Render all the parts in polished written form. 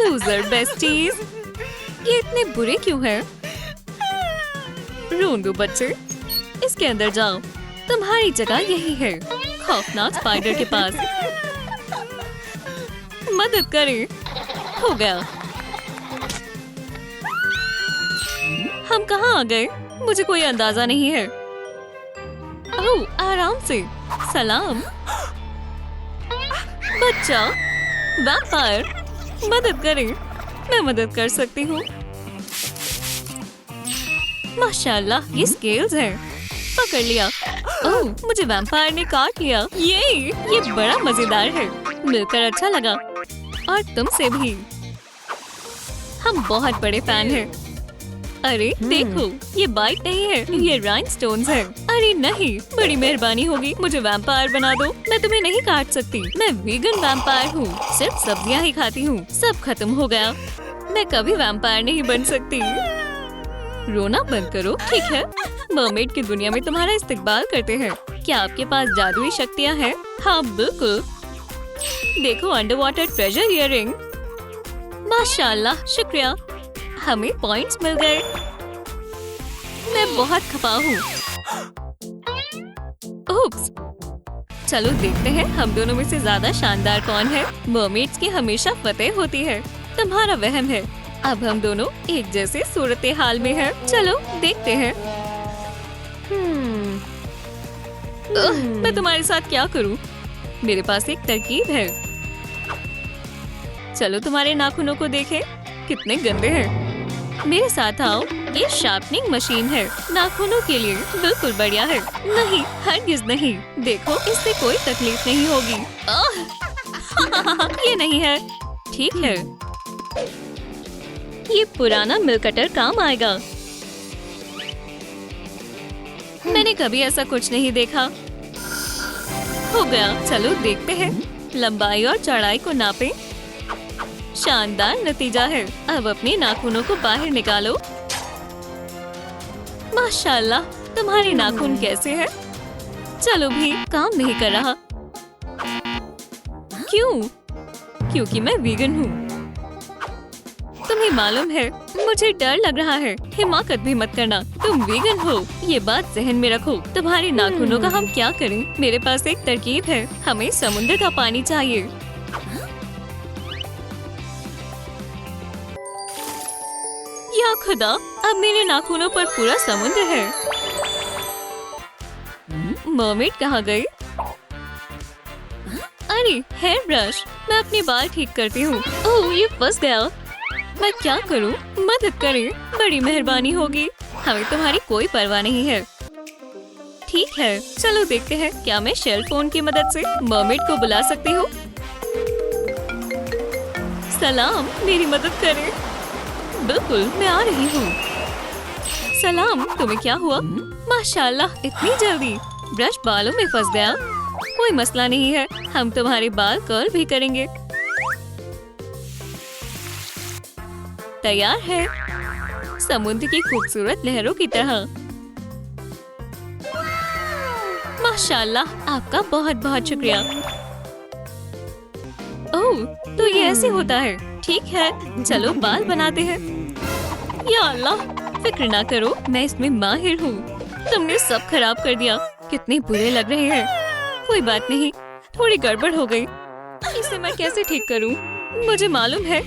Loser besties, ये इतने बुरे क्यों हैं? रोन दो बच्चे, इसके अंदर जाओ, तुम्हारी जगह यही है, खौफनाक स्पाइडर के पास। मदद करें। हो गया। हम कहाँ आ गए? मुझे कोई अंदाजा नहीं है। ओह, आराम से। सलाम बच्चा। वैम्पायर, मदद करें। मैं मदद कर सकती हूँ। माशाल्लाह, ये स्केल्स हैं। पकड़ लिया। ओह, मुझे वैम्पायर ने काट लिया। ये बड़ा मजेदार है। मिलकर अच्छा लगा। और तुमसे भी। हम बहुत बड़े फैन हैं। अरे देखो, ये बाइट नहीं है, ये राइनस्टोन्स हैं। अरे नहीं, बड़ी मेहरबानी होगी, मुझे वैम्पायर बना दो। मैं तुम्हें नहीं काट सकती। मैं वीगन वैम्पायर हूँ, सिर्फ सब्जियाँ ही खाती हूँ। सब खत्म हो गया। मैं कभी वैम्पायर नहीं बन सकती। रोना बंद करो, ठीक है? मरमेड की दुनिया में तुम्हारा इस्तेकबाल करते हैं। क्या आपके पास जादुई शक्तियाँ हैं? हाँ बिल्कुल। देखो, अंडर वाटर ट्रेजर इयररिंग। माशाल्लाह, शुक्रिया। हमें पॉइंट्स मिल गए। मैं बहुत खपा हूँ। ओप्स। चलो देखते हैं हम दोनों में से ज्यादा शानदार कौन है। मरमेड्स की हमेशा फतेह होती है। तुम्हारा वहम है। अब हम दोनों एक जैसे सूरत हाल में हैं। चलो देखते हैं। मैं तुम्हारे साथ क्या करूं? मेरे पास एक तरकीब है। चलो तुम्हारे नाखूनों को देखें, कितने गंदे हैं। मेरे साथ आओ। ये शार्पनिंग मशीन है, नाखूनों के लिए बिल्कुल बढ़िया है। नहीं, हरगिज नहीं। देखो, इससे कोई तकलीफ नहीं होगी। ये नहीं है। ठीक है, ये पुराना मिल कटर काम आएगा। मैंने कभी ऐसा कुछ नहीं देखा। हो गया। चलो देखते हैं। लंबाई और चौड़ाई को नापें। शानदार नतीजा है। अब अपने नाखूनों को बाहर निकालो। माशाल्लाह, तुम्हारे नाखून कैसे हैं? चलो भी, काम नहीं कर रहा। क्यों? क्योंकि मैं वीगन हूँ। तुम्हें मालूम है, मुझे डर लग रहा है। हिमाकत भी मत करना, तुम वीगन हो। ये बात जहन में रखो। तुम्हारे नाखूनों का हम क्या करें? मेरे पास एक तरकीब है। हमें समुद्र का पानी चाहिए। या खुदा, अब मेरे नाखूनों पर पूरा समुद्र है। मरमेड कहाँ गई? अरे हेयर ब्रश, मैं अपने बाल ठीक करती हूँ। ओह, ये फंस गया। मैं क्या करूँ? मदद करें, बड़ी मेहरबानी होगी। हमें तुम्हारी कोई परवाह नहीं है। ठीक है, चलो देखते हैं। क्या मैं शेल फोन की मदद से मरमेड को बुला सकती हूँ? सलाम, मेरी मदद करें। बिल्कुल, मैं आ रही हूँ। सलाम, तुम्हें क्या हुआ? माशाल्लाह, इतनी जल्दी। ब्रश बालों में फंस गया। कोई मसला नहीं है, हम तुम्हारे बाल कर्ल भी करेंगे। तैयार है, समुद्र की खूबसूरत लहरों की तरह। माशाल्लाह, आपका बहुत बहुत शुक्रिया। ओह, तो ये ऐसे होता है। ठीक है, चलो बाल बनाते हैं। या अल्लाह, फिक्र ना करो, मैं इसमें माहिर हूँ। तुमने सब खराब कर दिया। कितने बुरे लग रहे हैं। कोई बात नहीं, थोड़ी गड़बड़ हो गई। इसे मैं कैसे ठीक करूँ? मुझे मालूम है।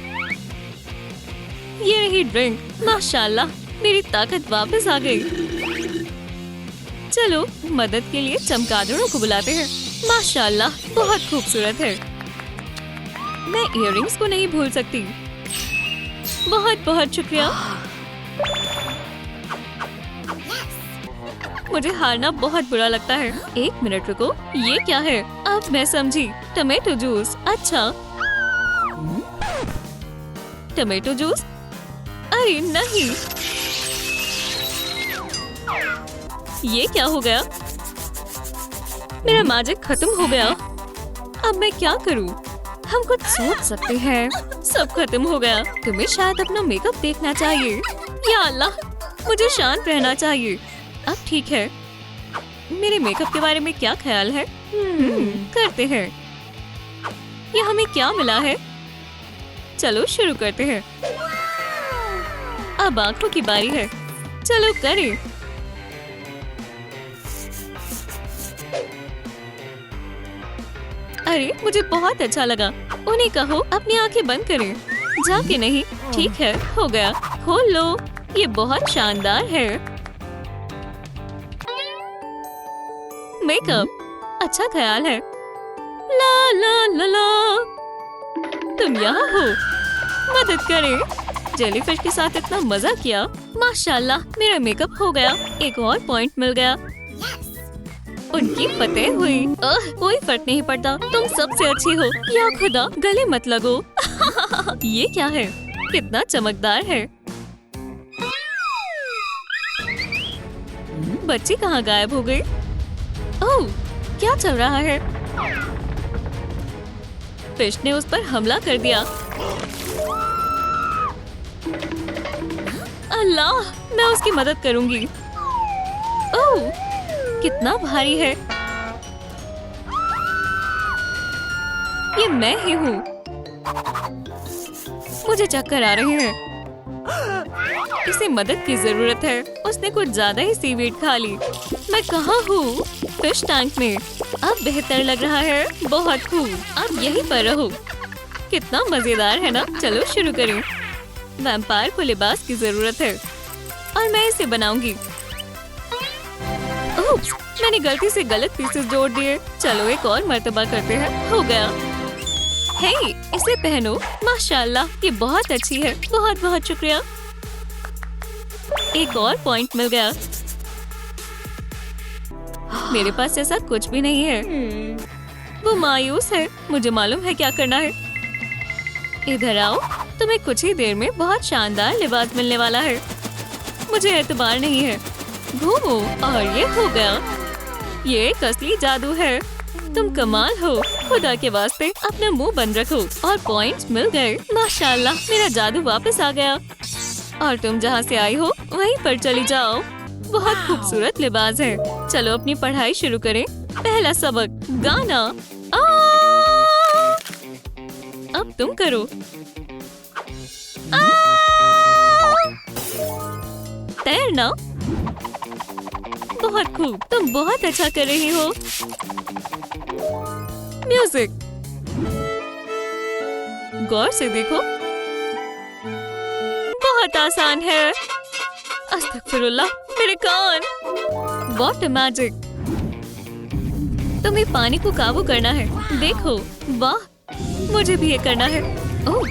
ये रही ड्रिंक। माशाल्लाह, मेरी ताकत वापस आ गई। चलो मदद के लिए चमगादड़ों को बुलाते हैं। माशाल्लाह, बहुत खूबसूरत है। मैं इयररिंग्स को नहीं भूल सकती। बहुत बहुत शुक्रिया। मुझे हारना बहुत बुरा लगता है। एक मिनट रुको, ये क्या है? अब मैं समझी, टमेटो जूस। अच्छा, टमेटो जूस? अरे नहीं, ये क्या हो गया? मेरा मैजिक खत्म हो गया। अब मैं क्या करूं? हम कुछ सोच सकते हैं। सब खत्म हो गया। तुम्हें शायद अपना मेकअप देखना चाहिए। या अल्लाह, मुझे शांत रहना चाहिए। अब ठीक है। मेरे मेकअप के बारे में क्या ख्याल है? करते हैं। ये हमें क्या मिला है? चलो शुरू करते हैं। अब आंखों की बारी है, चलो करें। अरे मुझे बहुत अच्छा लगा। उन्हें कहो अपनी आंखें बंद करें। जाके नहीं, ठीक है, हो गया, खोल लो। ये बहुत शानदार है। मेकअप अच्छा ख्याल है। ला ला ला ला, तुम यहाँ हो, मदद करें। जेलीफिश के साथ इतना मजा किया। माशाल्लाह, मेरा मेकअप हो गया। एक और पॉइंट मिल गया। उनकी फतेह हुई। कोई फर्क नहीं पड़ता, तुम सबसे अच्छी हो। या खुदा, गले मत लगो। ये क्या है? कितना चमकदार है। बच्ची कहाँ गायब हो गई? ओह, क्या चल रहा है? फिश ने उस पर हमला कर दिया। अल्लाह, मैं उसकी मदद करूंगी। ओह, कितना भारी है। ये मैं ही हूँ। मुझे चक्कर आ रहे हैं। इसे मदद की जरूरत है। उसने कुछ ज्यादा ही सीवीड खा ली। मैं कहाँ हूँ? फिश टैंक में। अब बेहतर लग रहा है। बहुत खूब, अब यहीं पर रहो। कितना मजेदार है ना। चलो शुरू करें। वैम्पायर को लिबास की जरूरत है और मैं इसे बनाऊंगी। ओह, मैंने गलती से गलत पीसेस जोड़ दिए। चलो एक और मर्तबा करते हैं। हो गया। हे, इसे पहनो। माशाल्लाह, ये बहुत अच्छी है। बहुत बहुत शुक्रिया। एक और पॉइंट मिल गया। मेरे पास ऐसा कुछ भी नहीं है। वो मायूस है। मुझे मालूम है क्या करना है। इधर आओ, तुम्हें कुछ ही देर में बहुत शानदार लिबास मिलने वाला है। मुझे एतबार नहीं है। घूमो और ये हो गया। ये एक असली जादू है। तुम कमाल हो। खुदा के वास्ते अपना मुंह बंद रखो। और पॉइंट्स मिल गए। माशाल्लाह, मेरा जादू वापस आ गया। और तुम जहाँ से आई हो वहीं पर चली जाओ। बहुत खूबसूरत लिबास है। चलो अपनी पढ़ाई शुरू करें। पहला सबक, गाना। अब तुम करो। तैरना। बहुत खूब, तुम बहुत अच्छा कर रही हो। म्यूजिक। गौर से देखो, बहुत आसान है। अस्तगफिरुल्लाह, मेरे कान। Water magic. तुम्हें पानी को काबू करना है। देखो, वाह, मुझे भी ये करना है। ओह,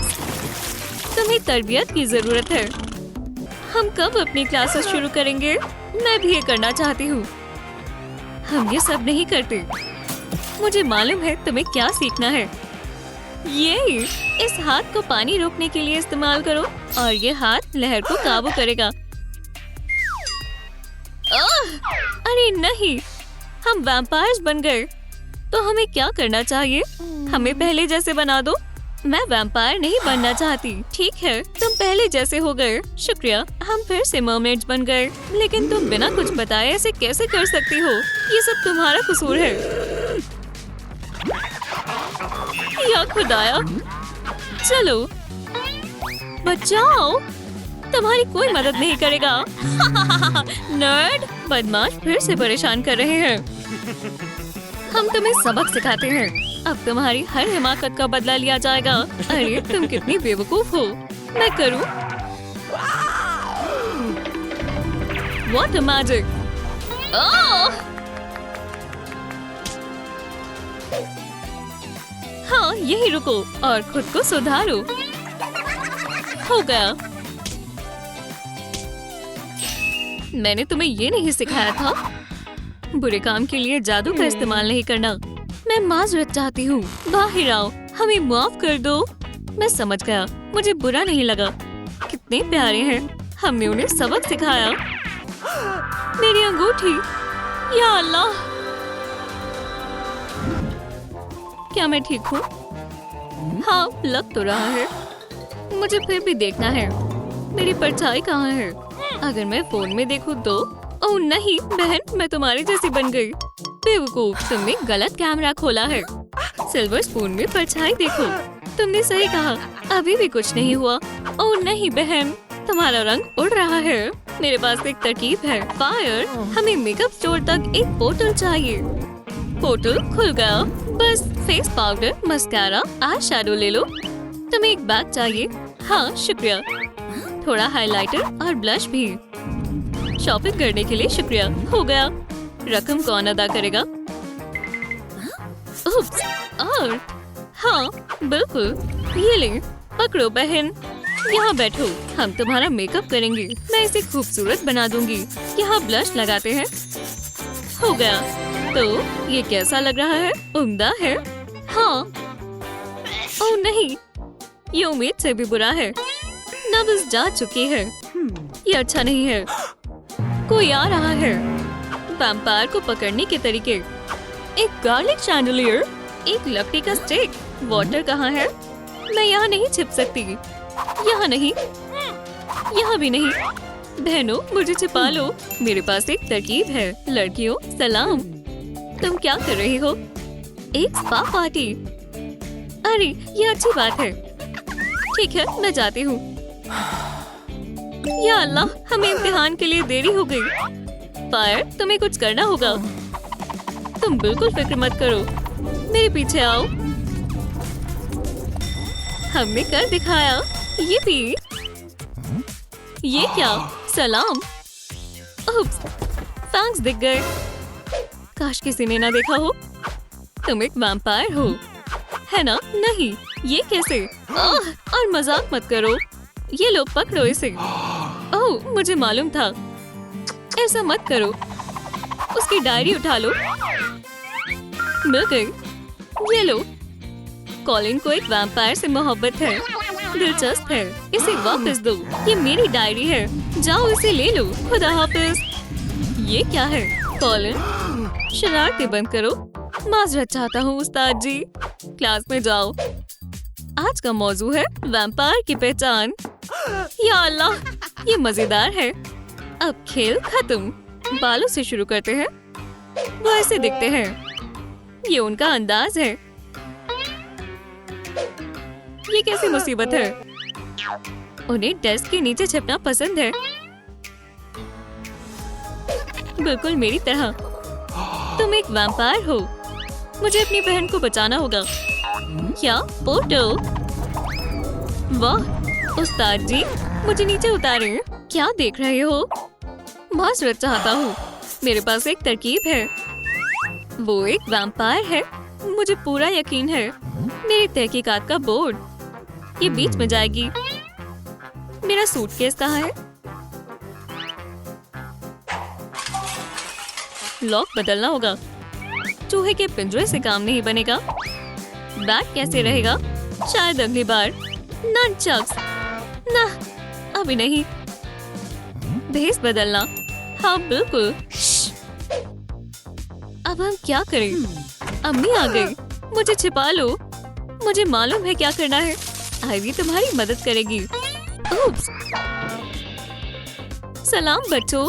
तुम्हें तरबियत की जरूरत है। हम कब अपनी क्लासेस शुरू करेंगे? मैं भी ये करना चाहती हूँ। हम ये सब नहीं करते। मुझे मालूम है तुम्हें क्या सीखना है। ये इस हाथ को पानी रोकने के लिए इस्तेमाल करो और ये हाथ लहर को काबू करेगा। अरे नहीं, हम वैम्पायर्स बन गए। तो हमें क्या करना चाहिए? हमें पहले जैसे बना दो। मैं वैम्पायर नहीं बनना चाहती। ठीक है, तुम पहले जैसे हो गए। शुक्रिया, हम फिर से मरमेड्स बन गए। लेकिन तुम बिना कुछ बताए ऐसे कैसे कर सकती हो? ये सब तुम्हारा कसूर है। या खुदाया, चलो बचाओ। तुम्हारी कोई मदद नहीं करेगा। नर्ड, बदमाश फिर से परेशान कर रहे हैं। हम तुम्हें सबक सिखाते हैं। अब तुम्हारी हर हिमाकत का बदला लिया जाएगा। अरे तुम कितनी बेवकूफ हो। मैं करूं? Water magic. हाँ, यही रुको और खुद को सुधारो। हो गया। मैंने तुम्हें ये नहीं सिखाया था। बुरे काम के लिए जादू का इस्तेमाल नहीं करना। मैं माजरत चाहती हूँ। बाहर आओ, हमें माफ कर दो। मैं समझ गया, मुझे बुरा नहीं लगा। कितने प्यारे हैं। हमने उन्हें सबक सिखाया। मेरी अंगूठी, या अल्लाह। क्या मैं ठीक हूँ? हाँ, लग तो रहा है। मुझे फिर भी देखना है। मेरी परछाई कहाँ है? अगर मैं फोन में देखूँ तो? ओह नहीं बहन, मैं तुम्हारी जैसी बन गई। बेवकूफ, तुमने गलत कैमरा खोला है। सिल्वर स्पून में परछाई देखो। तुमने सही कहा, अभी भी कुछ नहीं हुआ। ओह नहीं बहन, तुम्हारा रंग उड़ रहा है। मेरे पास एक तरकीब है। फायर, हमें मेकअप स्टोर तक एक पोर्टल चाहिए। पोर्टल खुल गया। बस face powder, mascara, eye shadow ले लो। तुम्हें एक बैग चाहिए? हाँ शुक्रिया। थोड़ा हाइलाइटर और ब्लश भी। शॉपिंग करने के लिए शुक्रिया। हो गया। रकम कौन अदा करेगा? उप्स, और हाँ बिल्कुल, ये ले, पकड़ो बहन। यहाँ बैठो, हम तुम्हारा मेकअप करेंगे। मैं इसे खूबसूरत बना दूंगी। यहाँ ब्लश लगाते हैं। हो गया। तो ये कैसा लग रहा है? उम्दा है। हाँ। ओह नहीं, ये उम्मीद से भी बुरा है। नब्ज जा चुकी है। ये अच्छा नहीं है। कोई आ रहा है। वैम्पायर को पकड़ने के तरीके। एक गार्लिक शैंडलियर, एक लकड़ी का स्टिक। वाटर कहाँ है? मैं यहाँ नहीं छिप सकती। यहाँ नहीं, यहाँ भी नहीं। बहनों मुझे छिपा लो। मेरे पास एक तरकीब है। लड़कियों सलाम। तुम क्या कर रही हो? एक स्पा पार्टी। अरे ये अच्छी बात है। ठीक है मैं जाती हूँ। या अल्लाह, हमें इम्तिहान के लिए देरी हो गई। फायर, तुम्हें कुछ करना होगा। तुम बिल्कुल फिक्र मत करो, मेरे पीछे आओ। हमने कर दिखाया। ये भी। ये क्या? सलाम। उप्स, फैंक्स दिख गए। काश किसी ने ना देखा हो। तुम एक वैम्पायर हो, है ना? नहीं, ये कैसे? और मजाक मत करो। ये लो, पकड़ो इसे। ओह, मुझे मालूम था। ऐसा मत करो। उसकी डायरी उठा लो। मिल गई। ये लो। कॉलिन को एक वैम्पायर से मोहब्बत है। दिलचस्प है। इसे वापस दो। ये मेरी डायरी है। जाओ इसे ले लो। खुदा हाफिज। ये क्या है? कॉलिन, शरारतें बंद करो। माजरत चाहता हूँ उस्ताद जी। क्लास में जाओ। आज का मौजू है वैम्पायर की पहचान। या अल्लाह, ये मजेदार है। अब खेल खत्म। बालों से शुरू करते हैं। वो ऐसे दिखते हैं। ये उनका अंदाज है। ये कैसी मुसीबत है? उन्हें डेस्क के नीचे छिपना पसंद है। बिल्कुल मेरी तरह। तुम एक वैम्पायर हो। मुझे अपनी बहन को बचाना होगा। क्या? पोर्टल? वाह उस्ताद जी, मुझे नीचे उतारें। क्या देख रहे हो? माजरत चाहता हूँ। मेरे पास एक तरकीब है। वो एक वैम्पायर है। मुझे पूरा यकीन है। मेरी तहकीकात का बोर्ड। ये बीच में जाएगी। मेरा सूटकेस कहाँ है? लॉक बदलना होगा। चूहे के पिंजरे से काम नहीं बनेगा। बैग कैसे रहेगा? शायद अगली बार। ननचक्स। ना, अभी नहीं। भेस बदलना। हाँ बिल्कुल। अब हम क्या करें? अम्मी आ गई। मुझे छिपा लो। मुझे मालूम है क्या करना है। आईवी तुम्हारी मदद करेगी। उप्स। सलाम बच्चों,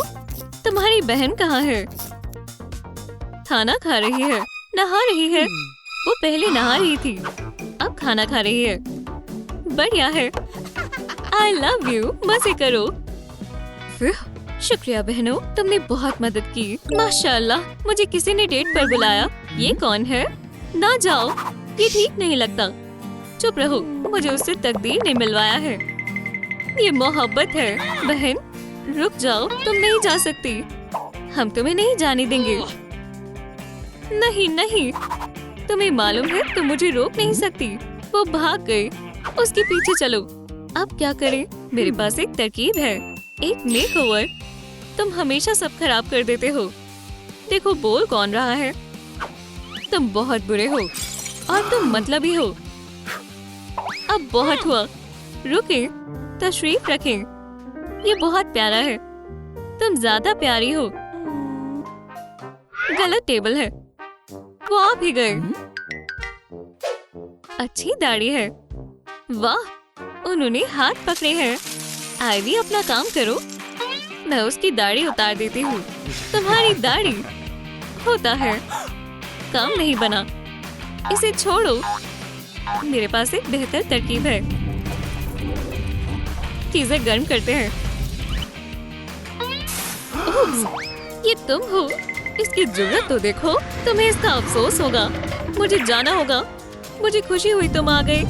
तुम्हारी बहन कहाँ है? खाना खा रही है। नहा रही है। वो पहले नहा रही थी, अब खाना खा रही है। बढ़िया है। I love you। मजे करो। शुक्रिया बहनों, तुमने बहुत मदद की। माशाअल्लाह, मुझे किसी ने डेट पर बुलाया। ये कौन है? ना जाओ, ये ठीक नहीं लगता। चुप रहो, मुझे उससे तकदीर ने मिलवाया है। ये मोहब्बत है। बहन रुक जाओ, तुम नहीं जा सकती। हम तुम्हें नहीं जाने देंगे। नहीं नहीं, तुम्हें मालूम है तुम मुझे रोक नहीं सकती। वो भाग गई। उसके पीछे चलो। अब क्या करें? मेरे पास एक तरकीब है। एक मेकओवर। तुम हमेशा सब खराब कर देते हो। देखो बोल कौन रहा है। तुम बहुत बुरे हो और तुम मतलबी हो। अब बहुत हुआ। रुके, तशरीफ रखें। ये बहुत प्यारा है। तुम ज्यादा प्यारी हो। गलत टेबल है। वो आप ही गए। अच्छी दाढ़ी है। वाह, उन्होंने हाथ पकड़े हैं। आईवी अपना काम करो। मैं उसकी दाढ़ी उतार देती हूँ। तुम्हारी दाढ़ी होता है। काम नहीं बना। इसे छोड़ो। मेरे पास एक बेहतर तरकीब है। चीजें गर्म करते हैं। ओह, ये तुम हो? इसकी जुर्रत तो देखो। तुम्हें इसका अफसोस होगा। मुझे जाना होगा। मुझे खुशी हुई तुम आ गए।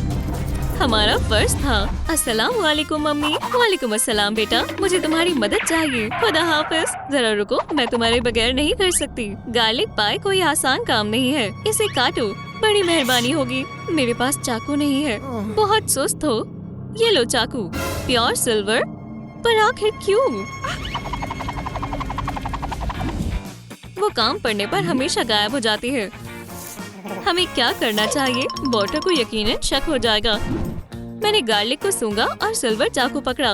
हमारा फर्ज था। अस्सलाम वालेकुम मम्मी। वालेकुम अस्सलाम बेटा। मुझे तुम्हारी मदद चाहिए। खुदा हाफिज। जरा रुको, मैं तुम्हारे बगैर नहीं कर सकती। गार्लिक पाई कोई आसान काम नहीं है। इसे काटो। बड़ी मेहरबानी होगी। मेरे पास चाकू नहीं है। बहुत सुस्त हो। ये लो चाकू। Pure silver. पर आखिर क्यों? वो काम पड़ने पर हमेशा गायब हो जाती है। हमें क्या करना चाहिए? वॉटर को यकीनन शक हो जाएगा। मैंने गार्लिक को सूंघा और सिल्वर चाकू पकड़ा।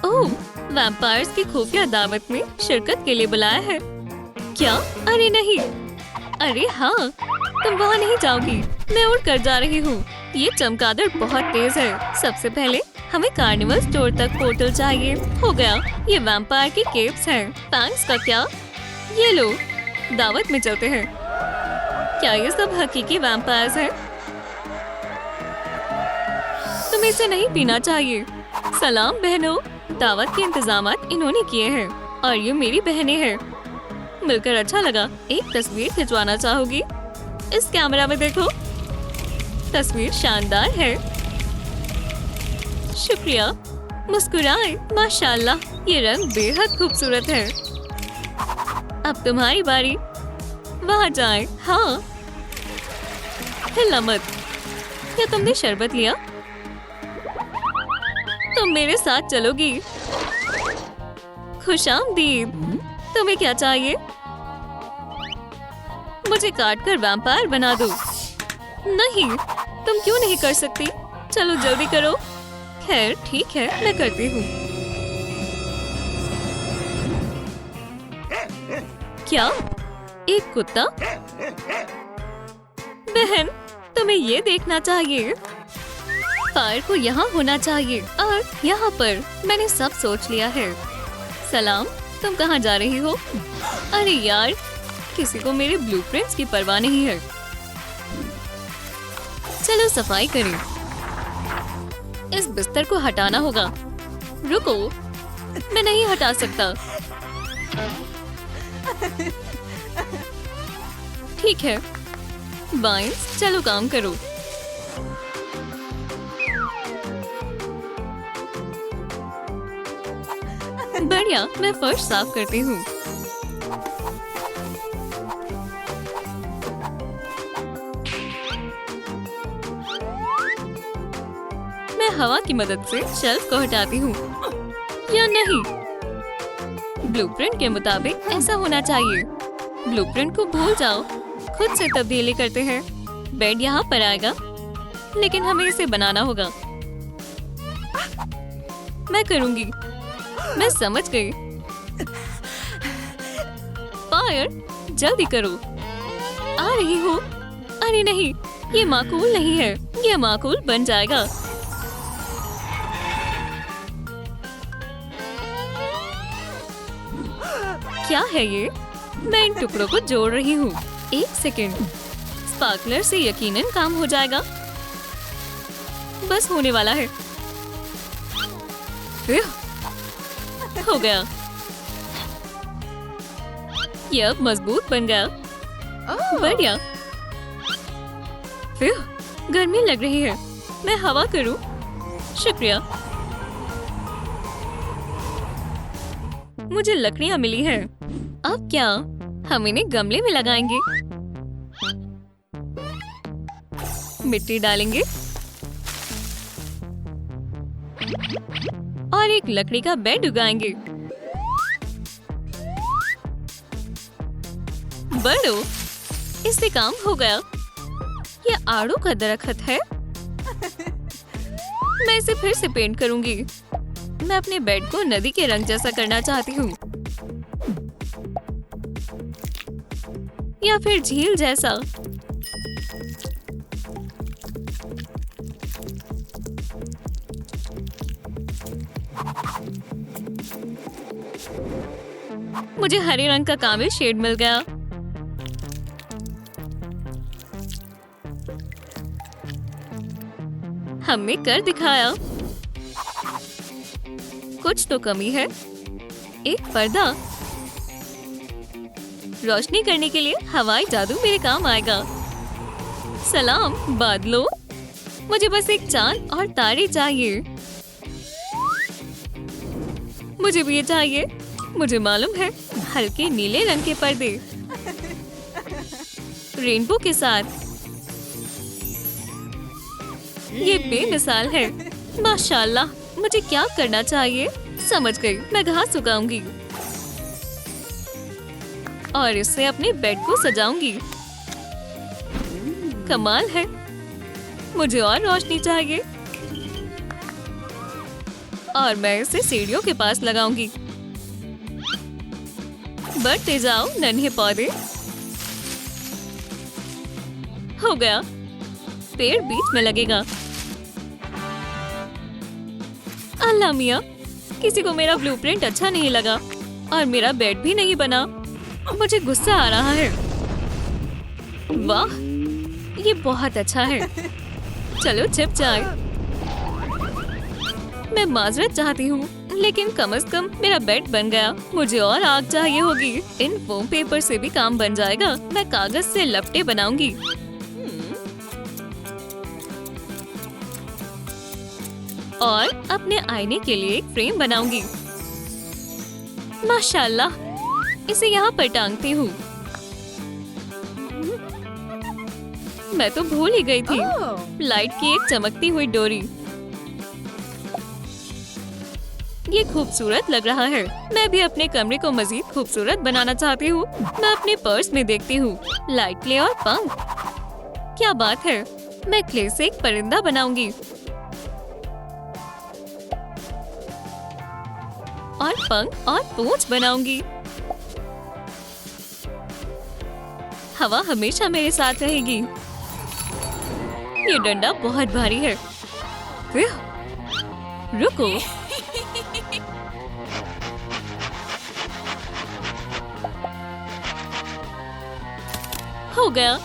ओह, वैम्पायर्स की खुफिया दावत में शिरकत के लिए बुलाया है। क्या? अरे नहीं। अरे हाँ, तुम वहाँ नहीं जाओगी। मैं उड़ कर जा रही हूँ। ये चमगादड़ बहुत तेज है। सबसे पहले हमें कार्निवल स्टोर तक पोर्टल चाहिए। हो गया। ये वैम्पायर की केव्स हैं। फैंग्स का क्या? ये लो, दावत में चलते हैं। क्या ये सब हकीकी वैम्पायर्स हैं? तुम्हें इसे नहीं पीना चाहिए। सलाम बहनों। दावत के इंतजामात इन्होंने किए हैं और ये मेरी बहनें हैं। मिलकर अच्छा लगा। एक तस्वीर खिंचवाना चाहोगी? इस कैमरा में देखो। तस्वीर शानदार है। शुक्रिया। मुस्कुराए। माशाल्लाह, ये रंग बेहद खूबसूरत है। अब तुम्हारी बारी। वहाँ जाएं। हाँ, हिलना मत। क्या तुमने शरबत लिया? तुम मेरे साथ चलोगी? खुशामदीद। तुम्हें क्या चाहिए? मुझे काट कर वैम्पायर बना दो। नहीं, तुम क्यों नहीं कर सकती? चलो जल्दी करो। खैर ठीक है, मैं करती हूँ। क्या? एक कुत्ता? बहन, तुम्हें ये देखना चाहिए। फायर को यहाँ होना चाहिए और यहाँ पर। मैंने सब सोच लिया है। सलाम, तुम कहाँ जा रही हो? अरे यार, किसी को मेरे ब्लूप्रिंट्स की परवाह नहीं है। चलो सफाई करें। इस बिस्तर को हटाना होगा। रुको, मैं नहीं हटा सकता। ठीक है, बाइंस, चलो काम करो। बढ़िया, मैं फर्श साफ करती हूँ। मैं हवा की मदद से शेल्फ को हटाती हूँ। या नहीं, ब्लूप्रिंट के मुताबिक ऐसा होना चाहिए। ब्लूप्रिंट को भूल जाओ, खुद से तब्दीली करते हैं। बेड यहाँ पर आएगा, लेकिन हमें इसे बनाना होगा। मैं करूँगी। मैं समझ गई। फायर, जल्दी करो। आ रही हूँ। अरे नहीं, ये माकूल नहीं है। ये माकूल बन जाएगा। क्या है ये? मैं इन टुकड़ों को जोड़ रही हूँ। एक सेकेंड। स्पार्कलर से यकीनन काम हो जाएगा। बस होने वाला है। हो गया। ये अब मजबूत बन गया। बढ़िया। गर्मी लग रही है। मैं हवा करूं? शुक्रिया। मुझे लकड़ियां मिली हैं। अब क्या? हम इन्हें गमले में लगाएंगे। मिट्टी डालेंगे और एक लकड़ी का बेड उगाएंगे। बड़ो, इससे काम हो गया। ये आड़ू का दरख्त है। मैं इसे फिर से पेंट करूंगी। मैं अपने बेड को नदी के रंग जैसा करना चाहती हूँ, या फिर झील जैसा। मुझे हरे रंग का काबिल शेड मिल गया। हमने कर दिखाया। कुछ तो कमी है। एक पर्दा। रोशनी करने के लिए हवाई जादू मेरे काम आएगा। सलाम बादलों, मुझे बस एक चांद और तारे चाहिए। मुझे भी ये चाहिए। मुझे मालूम है, हल्के नीले रंग के पर्दे रेनबो के साथ। ये बेमिसाल है। माशाल्लाह, मुझे क्या करना चाहिए? समझ गई, मैं घास उगाऊंगी और इससे अपने बेड को सजाऊंगी। कमाल है। मुझे और रोशनी चाहिए और मैं इसे सीढ़ियों के पास लगाऊंगी। बढ़ते जाओ नन्हे पौधे। हो गया। पेड़ बीच में लगेगा। अल्लाह मियां, किसी को मेरा ब्लूप्रिंट अच्छा नहीं लगा और मेरा बेड भी नहीं बना। मुझे गुस्सा आ रहा है। वाह, ये बहुत अच्छा है। चलो छिप जाए। मैं माजरत चाहती हूँ, लेकिन कम से कम मेरा बेड बन गया। मुझे और आग चाहिए होगी। इन फोम पेपर से भी काम बन जाएगा। मैं कागज से लपटे बनाऊंगी। और अपने आईने के लिए एक फ्रेम बनाऊंगी। माशाल्लाह, इसे यहाँ पर टांगती हूँ। मैं तो भूल ही गई थी। लाइट की एक चमकती हुई डोरी। ये खूबसूरत लग रहा है। मैं भी अपने कमरे को मजीद खूबसूरत बनाना चाहती हूँ। मैं अपने पर्स में देखती हूँ। लाइट क्ले और पंख। क्या बात है। मैं क्ले से एक परिंदा बनाऊंगी और पंख और पूंछ बनाऊंगी। हवा हमेशा मेरे साथ रहेगी। ये डंडा बहुत भारी है। रुको। हो गया।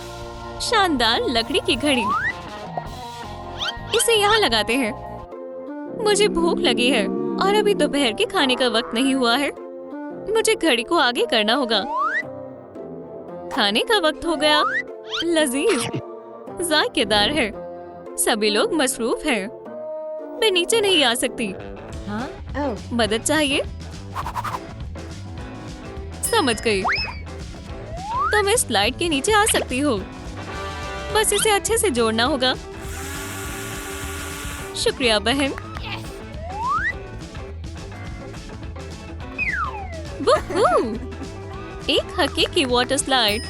शानदार लकड़ी की घड़ी। इसे यहाँ लगाते हैं। मुझे भूख लगी है और अभी दोपहर के खाने का वक्त नहीं हुआ है। मुझे घड़ी को आगे करना होगा। खाने का वक्त हो गया। लजीज, जायकेदार है। सभी लोग मसरूफ हैं। मैं नीचे नहीं आ सकती। मदद चाहिए? समझ गई। तुम इस स्लाइड के नीचे आ सकती हो। बस इसे अच्छे से जोड़ना होगा। शुक्रिया बहन। वूहू! एक हकीकी वाटर स्लाइड।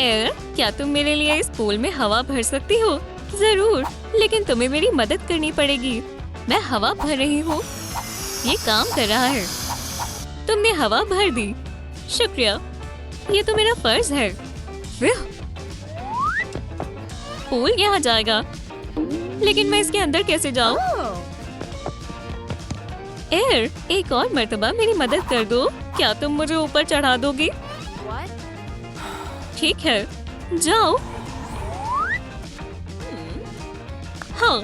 एयर, क्या तुम मेरे लिए इस पूल में हवा भर सकती हो? जरूर, लेकिन तुम्हें मेरी मदद करनी पड़ेगी। मैं हवा भर रही हूँ। ये काम कर रहा है। तुमने हवा भर दी। शुक्रिया। ये तो मेरा फर्ज है। पूल यहाँ जाएगा, लेकिन मैं इसके अंदर कैसे जाऊँ? एयर, एक और मर्तबा मेरी मदद कर दो। क्या तुम मुझे ऊपर चढ़ा दोगी? ठीक है, जाओ। हाँ,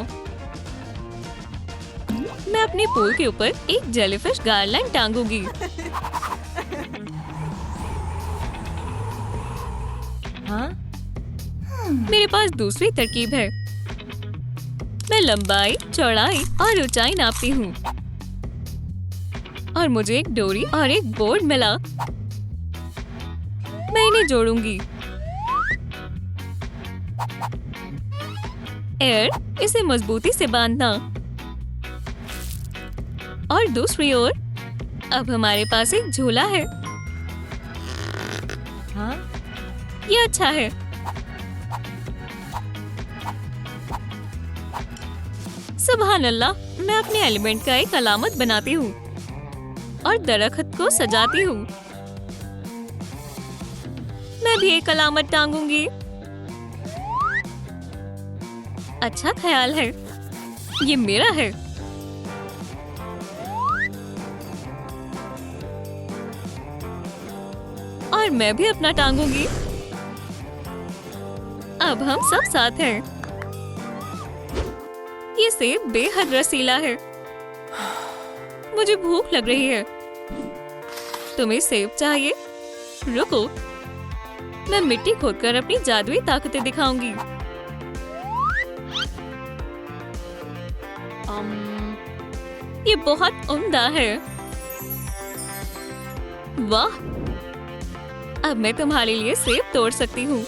मैं अपने पूल के ऊपर एक जेलीफिश गार्लैंड टांगूंगी। हाँ? मेरे पास दूसरी तरकीब है। मैं लंबाई, चौड़ाई और ऊंचाई नापती हूँ और मुझे एक डोरी और एक बोर्ड मिला। मैं इन्हें जोड़ूंगी। एयर, इसे मजबूती से बांधना। और दूसरी ओर, अब हमारे पास एक झूला है। हाँ? ये अच्छा है। सुभान अल्लाह, मैं अपने एलिमेंट का एक अलामत बनाती हूँ और दरख्त को सजाती हूँ। मैं भी एक अलामत टांगूंगी। अच्छा ख्याल है। ये मेरा है। और मैं भी अपना टांगूंगी। अब हम सब साथ हैं। ये सेब बेहद रसीला है। मुझे भूख लग रही है। तुम्हें सेब चाहिए? रुको, मैं मिट्टी खोदकर अपनी जादुई ताकतें दिखाऊंगी। ये बहुत उम्दा है। वाह, अब मैं तुम्हारे लिए सेब तोड़ सकती हूँ।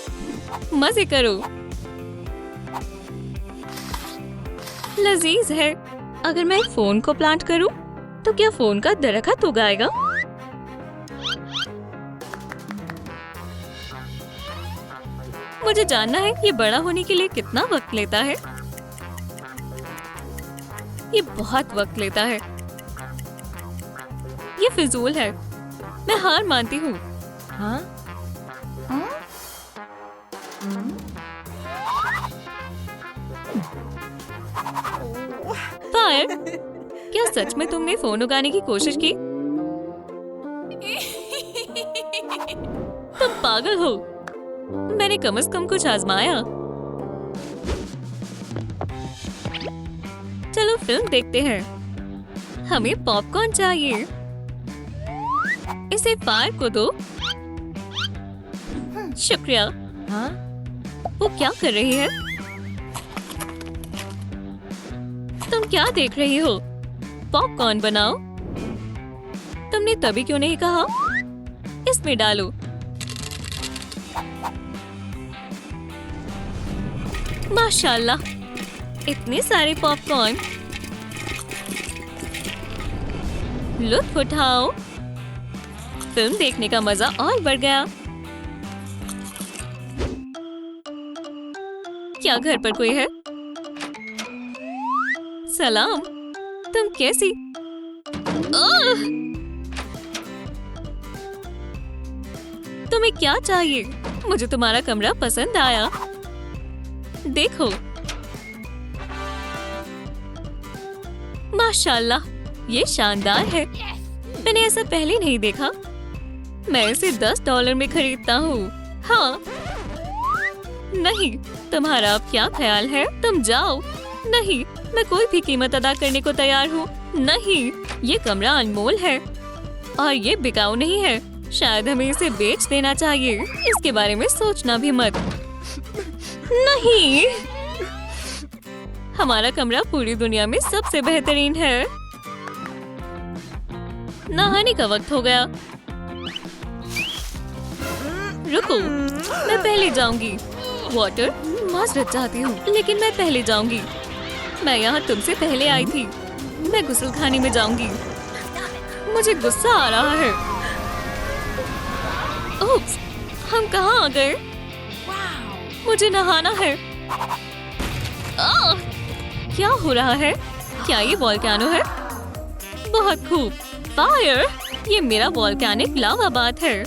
मजे करो। लजीज है। अगर मैं एक फोन को प्लांट करूँ तो क्या फोन का दरख्त उगाएगा? मुझे जानना है ये बड़ा होने के लिए कितना वक्त लेता है। ये बहुत वक्त लेता है। ये फिजूल है। मैं हार मानती हूँ। हाँ? फायर, क्या सच में तुमने फोन उगाने की कोशिश की? तुम पागल हो। मैंने कम से कम कुछ आजमाया। चलो फिल्म देखते हैं। हमें पॉपकॉर्न चाहिए। इसे फायर को दो। शुक्रिया। हाँ? वो क्या कर रही है? तुम क्या देख रही हो? पॉपकॉर्न बनाओ। तुमने तभी क्यों नहीं कहा? इसमें डालो। माशाल्लाह, इतने सारे पॉपकॉर्न। लुत्फ उठाओ। फिल्म देखने का मजा और बढ़ गया। क्या घर पर कोई है? सलाम। तुम कैसी? तुम्हें क्या चाहिए? मुझे तुम्हारा कमरा पसंद आया। देखो, माशाल्लाह, ये शानदार है। मैंने ऐसा पहले नहीं देखा। मैं इसे $10 में खरीदता हूँ। हाँ। नहीं, तुम्हारा अब क्या ख्याल है? तुम जाओ। नहीं, मैं कोई भी कीमत अदा करने को तैयार हूँ। नहीं, ये कमरा अनमोल है और ये बिकाऊ नहीं है। शायद हमें इसे बेच देना चाहिए। इसके बारे में सोचना भी मत। नहीं, हमारा कमरा पूरी दुनिया में सबसे बेहतरीन है। नहाने का वक्त हो गया। रुको, मैं पहले जाऊंगी। वाटर, माजरत चाहती हूँ, लेकिन मैं पहले जाऊंगी। मैं यहाँ तुमसे पहले आई थी। मैं गुस्लखाने में जाऊंगी। मुझे गुस्सा आ रहा है। ओप्स, हम कहाँ आ गए? मुझे नहाना है। क्या हो रहा है? क्या ये वोल्केनो है? बहुत खूब। फायर, ये मेरा वोल्केनिक लावा बाथ है।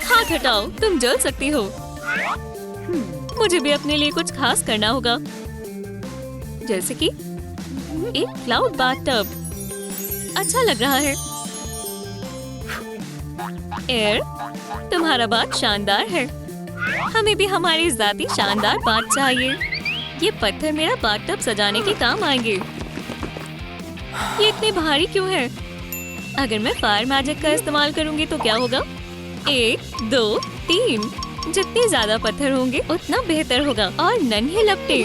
हाथ हटाओ, तुम जल सकती हो। मुझे भी अपने लिए कुछ खास करना होगा, जैसे कि एक क्लाउड बाथटब। अच्छा लग रहा है। एयर, तुम्हारा बाथ शानदार है। हमें भी हमारी जाती शानदार बाथ चाहिए। ये पत्थर मेरा बाथटब सजाने के काम आएंगे। ये इतने भारी क्यों है? अगर मैं फायर मैजिक का इस्तेमाल करूंगी तो क्या होगा? 1, 2, 3। जितने ज्यादा पत्थर होंगे उतना बेहतर होगा। और नन्हे लपटे।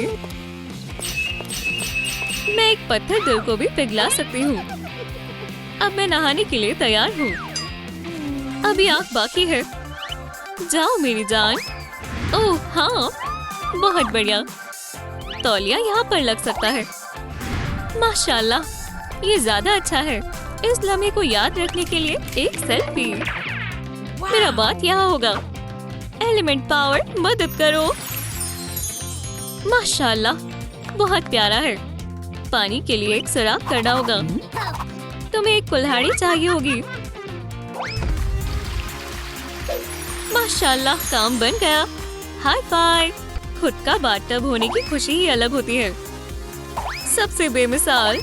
मैं एक पत्थर दिल को भी पिघला सकती हूँ। अब मैं नहाने के लिए तैयार हूँ। अभी आँख बाकी है। जाओ मेरी जान। ओह हाँ, बहुत बढ़िया। तौलिया यहाँ पर लग सकता है। माशाल्लाह, ये ज्यादा अच्छा है। इस लम्हे को याद रखने के लिए एक सेल्फी। मेरा बात यहाँ होगा। एलिमेंट पावर, मदद करो। माशाल्लाह, बहुत प्यारा है। पानी के लिए एक सुराख करना होगा। तुम्हें एक कुल्हाड़ी चाहिए होगी। माशाल्लाह, काम बन गया। High five. खुद का बाथटब होने की खुशी ही अलग होती है। सबसे बेमिसाल।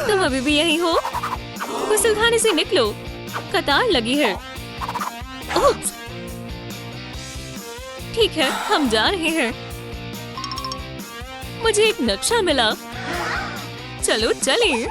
तुम अभी भी यहीं हो? गुस्लखाने से निकलो, कतार लगी है। ओह! ठीक है, हम जा रहे हैं। मुझे एक नक्शा मिला। चलो चलें।